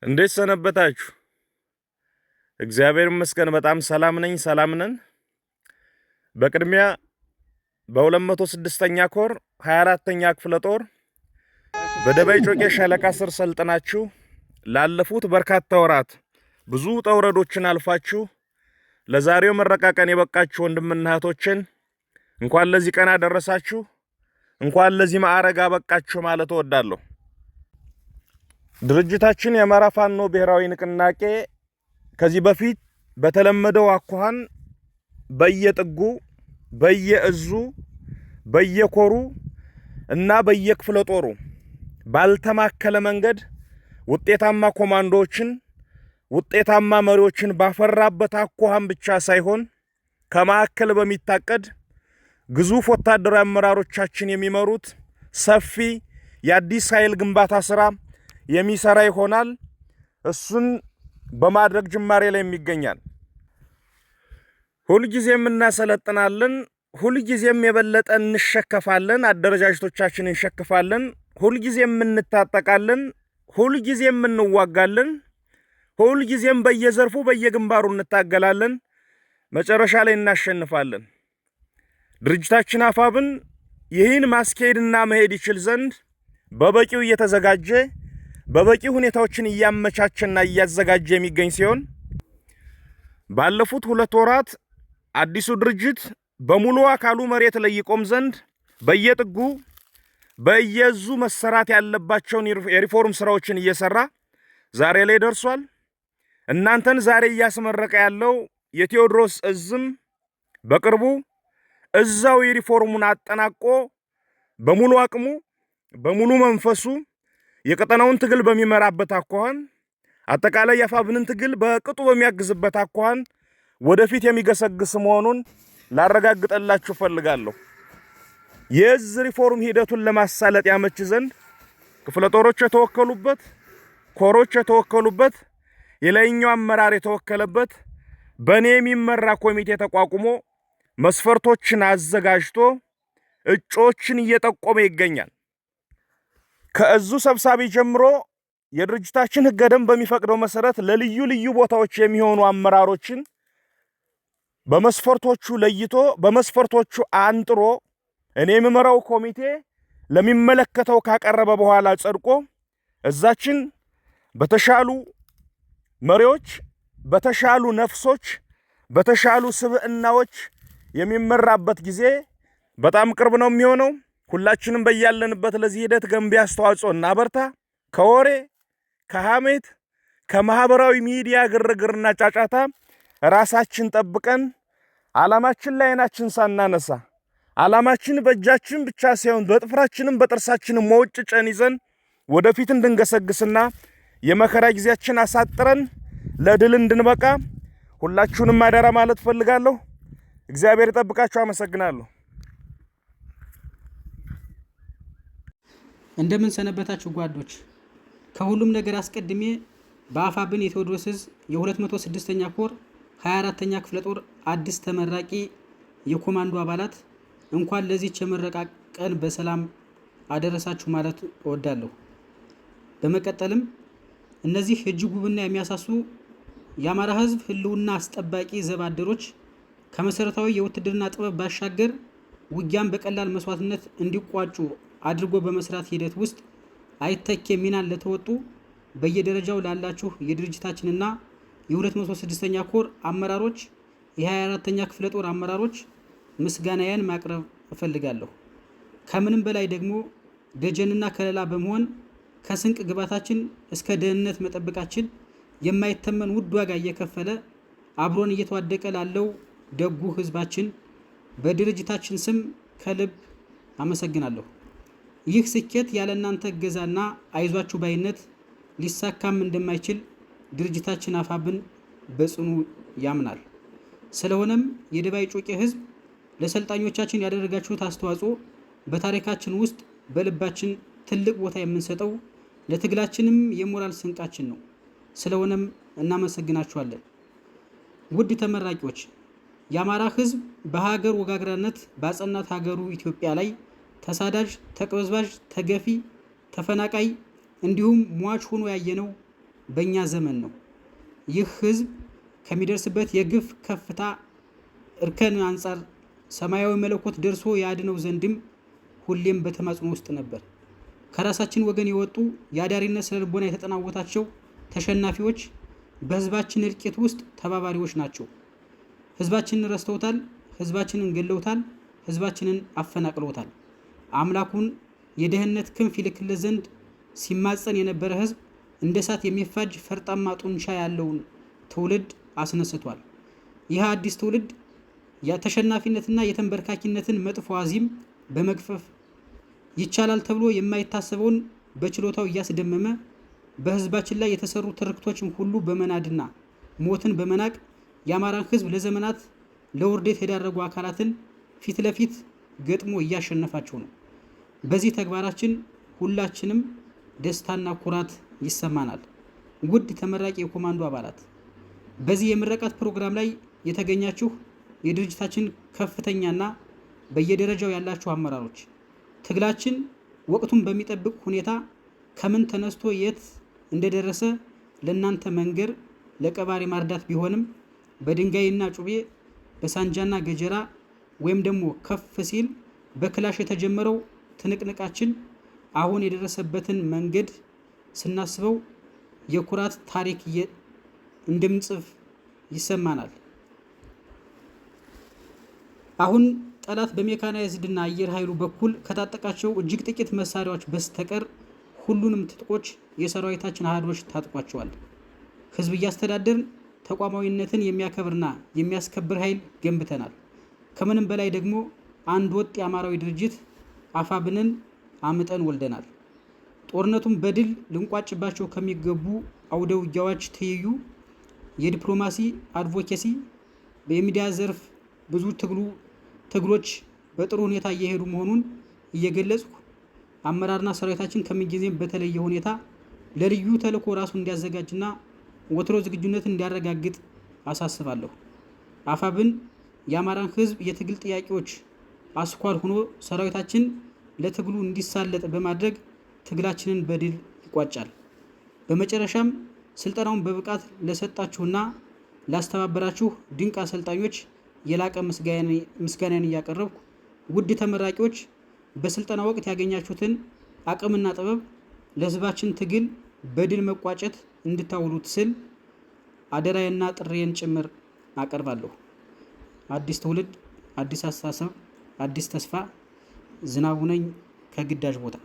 እንዴት ሰነበታችሁ? እግዚአብሔር ይመስገን በጣም ሰላም ነኝ፣ ሰላም ነን። በቅድሚያ በ206ኛ ኮር 24ኛ ክፍለ ጦር በደባይ ጮቄ ሻለቃ ስር ሰልጥናችሁ ላለፉት በርካታ ወራት ብዙ ተውረዶችን አልፋችሁ ለዛሬው ምረቃ ቀን የበቃችሁ ወንድምና እህቶችን እንኳን ለዚህ ቀን አደረሳችሁ፣ እንኳን ለዚህ ማዕረግ አበቃችሁ ማለት እወዳለሁ። ድርጅታችን የአማራ ፋኖ ብሔራዊ ንቅናቄ ከዚህ በፊት በተለመደው አኳኋን በየጥጉ በየእዙ በየኮሩ እና በየክፍለ ጦሩ ባልተማከለ መንገድ ውጤታማ ኮማንዶዎችን ውጤታማ መሪዎችን ባፈራበት አኳኋን ብቻ ሳይሆን ከማዕከል በሚታቀድ ግዙፍ ወታደራዊ አመራሮቻችን የሚመሩት ሰፊ የአዲስ ኃይል ግንባታ ስራ የሚሰራ ይሆናል። እሱን በማድረግ ጅማሬ ላይ የሚገኛል። ሁልጊዜም እናሰለጥናለን፣ ሁልጊዜም የበለጠ እንሸከፋለን፣ አደረጃጀቶቻችንን እንሸክፋለን፣ ሁልጊዜም እንታጠቃለን፣ ሁልጊዜም እንዋጋለን፣ ሁልጊዜም በየዘርፉ በየግንባሩ እንታገላለን፣ መጨረሻ ላይ እናሸንፋለን። ድርጅታችን አፋብን ይህን ማስኬድና መሄድ ይችል ዘንድ በበቂው እየተዘጋጀ በበቂ ሁኔታዎችን እያመቻቸና እያዘጋጀ የሚገኝ ሲሆን ባለፉት 2 ወራት አዲሱ ድርጅት በሙሉ አካሉ መሬት ላይ ይቆም ዘንድ በየጥጉ በየዙ መሰራት ያለባቸውን የሪፎርም ስራዎችን እየሰራ ዛሬ ላይ ደርሷል። እናንተን ዛሬ እያስመረቀ ያለው የቴዎድሮስ እዝም በቅርቡ እዛው የሪፎርሙን አጠናቆ በሙሉ አቅሙ በሙሉ መንፈሱ የቀጠናውን ትግል በሚመራበት አኳኋን አጠቃላይ የአፋብንን ትግል በቅጡ በሚያግዝበት አኳኋን ወደፊት የሚገሰግስ መሆኑን ላረጋግጠላችሁ ፈልጋለሁ። የዝ ሪፎርም ሂደቱን ለማሳለጥ ያመች ዘንድ ክፍለ ጦሮች የተወከሉበት፣ ኮሮች የተወከሉበት፣ የላይኛው አመራር የተወከለበት በኔ የሚመራ ኮሚቴ ተቋቁሞ መስፈርቶችን አዘጋጅቶ እጮችን እየጠቆመ ይገኛል። ከእዙ ሰብሳቢ ጀምሮ የድርጅታችን ሕገ ደንብ በሚፈቅደው መሰረት ለልዩ ልዩ ቦታዎች የሚሆኑ አመራሮችን በመስፈርቶቹ ለይቶ በመስፈርቶቹ አንጥሮ እኔ የምመራው ኮሚቴ ለሚመለከተው ካቀረበ በኋላ ጸድቆ እዛችን በተሻሉ መሪዎች፣ በተሻሉ ነፍሶች፣ በተሻሉ ስብዕናዎች የሚመራበት ጊዜ በጣም ቅርብ ነው የሚሆነው። ሁላችንም በያለንበት ለዚህ ሂደት ገንቢ አስተዋጽኦ እናበርታ። ከወሬ ከሐሜት ከማህበራዊ ሚዲያ ግርግርና ጫጫታ ራሳችን ጠብቀን ዓላማችን ላይ አይናችን ሳናነሳ ዓላማችን በእጃችን ብቻ ሳይሆን በጥፍራችንም በጥርሳችንም መውጭጨን ይዘን ወደፊት እንድንገሰግስና የመከራ ጊዜያችን አሳጥረን ለድል እንድንበቃ ሁላችሁንም አደራ ማለት ፈልጋለሁ። እግዚአብሔር ይጠብቃችሁ። አመሰግናለሁ። እንደምን ሰነበታችሁ ጓዶች። ከሁሉም ነገር አስቀድሜ በአፋብን የቴዎድሮስ እዝ የ206ኛ ኮር 24ኛ ክፍለ ጦር አዲስ ተመራቂ የኮማንዶ አባላት እንኳን ለዚህ የምረቃ ቀን በሰላም አደረሳችሁ ማለት እወዳለሁ። በመቀጠልም እነዚህ እጅግ ውብና የሚያሳሱ የአማራ ሕዝብ ህልውና አስጠባቂ ዘባደሮች ከመሰረታዊ የውትድርና ጥበብ ባሻገር ውጊያን በቀላል መስዋዕትነት እንዲቋጩ አድርጎ በመስራት ሂደት ውስጥ አይተኬ ሚናን ለተወጡ በየደረጃው ላላችሁ የድርጅታችንና የ206ኛ ኮር አመራሮች፣ የ24ኛ ክፍለ ጦር አመራሮች ምስጋናዬን ማቅረብ እፈልጋለሁ። ከምንም በላይ ደግሞ ደጀንና ከለላ በመሆን ከስንቅ ግባታችን እስከ ደህንነት መጠበቃችን የማይተመን ውድ ዋጋ እየከፈለ አብሮን እየተዋደቀ ላለው ደጉ ህዝባችን በድርጅታችን ስም ከልብ አመሰግናለሁ። ይህ ስኬት ያለ እናንተ እገዛና አይዟችሁ ባይነት ሊሳካም እንደማይችል ድርጅታችን አፋብን በጽኑ ያምናል። ስለሆነም የደባይ ጮቄ ህዝብ ለሰልጣኞቻችን ያደረጋችሁት አስተዋጽኦ በታሪካችን ውስጥ በልባችን ትልቅ ቦታ የምንሰጠው ለትግላችንም የሞራል ስንቃችን ነው። ስለሆነም እናመሰግናችኋለን። ውድ ተመራቂዎች፣ የአማራ ህዝብ በሀገር ወጋግራነት ባጸናት ሀገሩ ኢትዮጵያ ላይ ተሳዳጅ፣ ተቅበዝባዥ፣ ተገፊ፣ ተፈናቃይ እንዲሁም ሟች ሆኖ ያየነው በእኛ ዘመን ነው። ይህ ህዝብ ከሚደርስበት የግፍ ከፍታ እርከን አንጻር ሰማያዊ መለኮት ደርሶ ያድነው ዘንድም ሁሌም በተማጽኖ ውስጥ ነበር። ከራሳችን ወገን የወጡ የአዳሪነት ስነ ልቦና የተጠናወታቸው ተሸናፊዎች በህዝባችን እልቂት ውስጥ ተባባሪዎች ናቸው። ህዝባችንን ረስተውታል፣ ህዝባችንን ገለውታል፣ ህዝባችንን አፈናቅለውታል። አምላኩን የደህንነት ክንፍ ይልክለት ዘንድ ሲማጸን የነበረ ህዝብ እንደ እሳት የሚፋጅ ፈርጣማ ጡንቻ ያለውን ትውልድ አስነስቷል። ይህ አዲስ ትውልድ የተሸናፊነትና የተንበርካኪነትን መጥፎ አዚም በመግፈፍ ይቻላል ተብሎ የማይታሰበውን በችሎታው እያስደመመ በህዝባችን ላይ የተሰሩ ትርክቶችን ሁሉ በመናድና ሞትን በመናቅ የአማራን ህዝብ ለዘመናት ለውርደት የዳረጉ አካላትን ፊት ለፊት ገጥሞ እያሸነፋቸው ነው። በዚህ ተግባራችን ሁላችንም ደስታና ኩራት ይሰማናል። ውድ ተመራቂ የኮማንዶ አባላት፣ በዚህ የምረቃት ፕሮግራም ላይ የተገኛችሁ የድርጅታችን ከፍተኛና በየደረጃው ያላችሁ አመራሮች፣ ትግላችን ወቅቱን በሚጠብቅ ሁኔታ ከምን ተነስቶ የት እንደደረሰ ለእናንተ መንገር ለቀባሪ ማርዳት ቢሆንም በድንጋይና ጩቤ በሳንጃና ገጀራ ወይም ደግሞ ከፍ ሲል በክላሽ የተጀመረው ትንቅንቃችን አሁን የደረሰበትን መንገድ ስናስበው የኩራት ታሪክ እንደምንጽፍ ይሰማናል። አሁን ጠላት በሜካናይዝድና አየር ኃይሉ በኩል ከታጠቃቸው እጅግ ጥቂት መሳሪያዎች በስተቀር ሁሉንም ትጥቆች የሰራዊታችን አሃዶች ታጥቋቸዋል። ህዝብ እያስተዳደርን ተቋማዊነትን የሚያከብርና የሚያስከብር ኃይል ገንብተናል። ከምንም በላይ ደግሞ አንድ ወጥ የአማራዊ ድርጅት አፋብንን አምጠን ወልደናል። ጦርነቱን በድል ልንቋጭባቸው ከሚገቡ አውደ ውጊያዎች ትይዩ የዲፕሎማሲ አድቮኬሲ፣ በሚዲያ ዘርፍ ብዙ ትግሎች በጥሩ ሁኔታ እየሄዱ መሆኑን እየገለጽኩ አመራርና ሰራዊታችን ከምንጊዜም በተለየ ሁኔታ ለልዩ ተልዕኮ ራሱን እንዲያዘጋጅና ወትሮ ዝግጁነት እንዲያረጋግጥ አሳስባለሁ። አፋብን የአማራን ህዝብ የትግል ጥያቄዎች አስኳል ሆኖ ሰራዊታችን ለትግሉ እንዲሳለጥ በማድረግ ትግላችንን በድል ይቋጫል። በመጨረሻም ስልጠናውን በብቃት ለሰጣችሁና ላስተባበራችሁ ድንቅ አሰልጣኞች የላቀ ምስጋናን እያቀረብኩ ውድ ተመራቂዎች በስልጠና ወቅት ያገኛችሁትን አቅምና ጥበብ ለህዝባችን ትግል በድል መቋጨት እንድታውሉት ስል አደራዬና ጥሬን ጭምር አቀርባለሁ። አዲስ ትውልድ፣ አዲስ አስተሳሰብ፣ አዲስ ተስፋ። ዝናቡ ነኝ ከግዳጅ ቦታ።